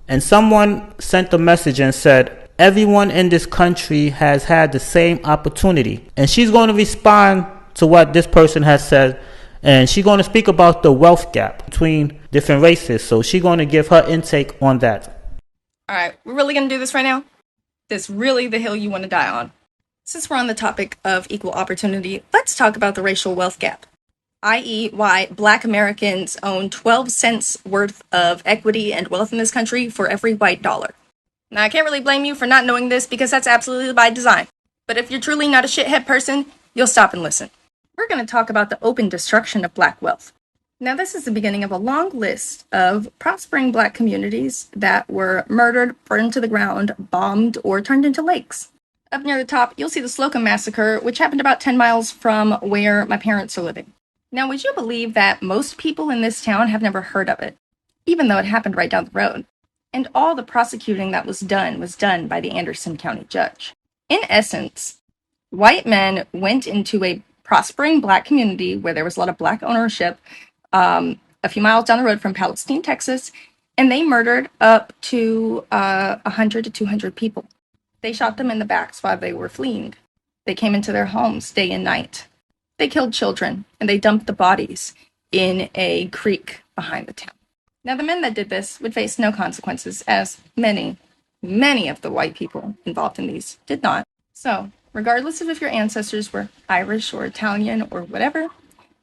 And someone sent a message and said, everyone in this country has had the same opportunity. And she's going to respond to what this person has said. And she's going to speak about the wealth gap between different races. So she's going to give her intake on that. All right, we're really going to do this right now? This really the hill you want to die on? Since we're on the topic of equal opportunity, let's talk about the racial wealth gap, i.e. why Black Americans own 12 cents worth of equity and wealth in this country for every white dollar. Now, I can't really blame you for not knowing this because that's absolutely by design. But if you're truly not a shithead person, you'll stop and listen. We're going to talk about the open destruction of Black wealth. Now, this is the beginning of a long list of prospering Black communities that were murdered, burned to the ground, bombed, or turned into lakes. Up near the top, you'll see the Slocum Massacre, which happened about 10 miles from where my parents are living. Now, would you believe that most people in this town have never heard of it, even though it happened right down the road? And all the prosecuting that was done by the Anderson County judge. In essence, white men went into a prospering Black community where there was a lot of Black ownership, a few miles down the road from Palestine, Texas, and they murdered up to 100 to 200 people. They shot them in the backs while they were fleeing. They came into their homes day and night. They killed children, and they dumped the bodies in a creek behind the town. Now, the men that did this would face no consequences, as many of the white people involved in these did not. So, regardless of if your ancestors were Irish or Italian or whatever,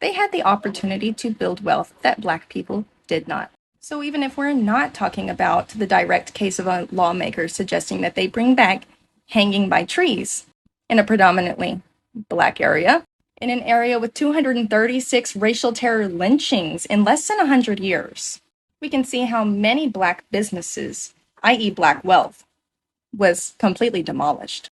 they had the opportunity to build wealth that Black people did not. So even if we're not talking about the direct case of a lawmaker suggesting that they bring back hanging by trees in a predominantly Black area, in an area with 236 racial terror lynchings in less than 100 years, we can see how many Black businesses, i.e. Black wealth, was completely demolished.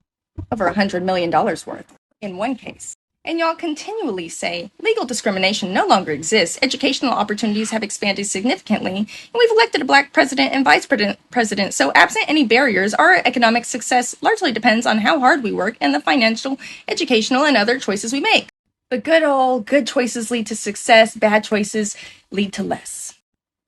Over $100 million worth in one case. And y'all continually say legal discrimination no longer exists, educational opportunities have expanded significantly, and we've elected a Black president and vice president. So absent any barriers, our economic success largely depends on how hard we work and the financial, educational, and other choices we make. But good choices lead to success, bad choices lead to less.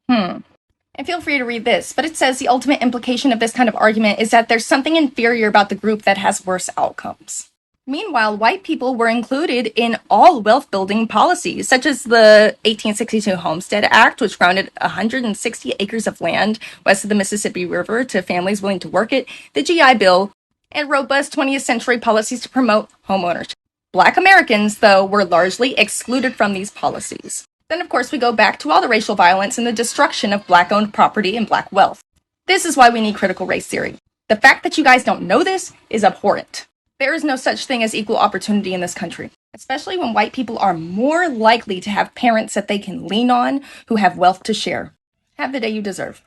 And feel free to read this, but it says the ultimate implication of this kind of argument is that there's something inferior about the group that has worse outcomes. Meanwhile, white people were included in all wealth-building policies, such as the 1862 Homestead Act, which granted 160 acres of land west of the Mississippi River to families willing to work it, the GI Bill, and robust 20th century policies to promote homeownership. Black Americans, though, were largely excluded from these policies. Then, of course, we go back to all the racial violence and the destruction of Black-owned property and Black wealth. This is why we need critical race theory. The fact that you guys don't know this is abhorrent. There is no such thing as equal opportunity in this country, especially when white people are more likely to have parents that they can lean on who have wealth to share. Have the day you deserve.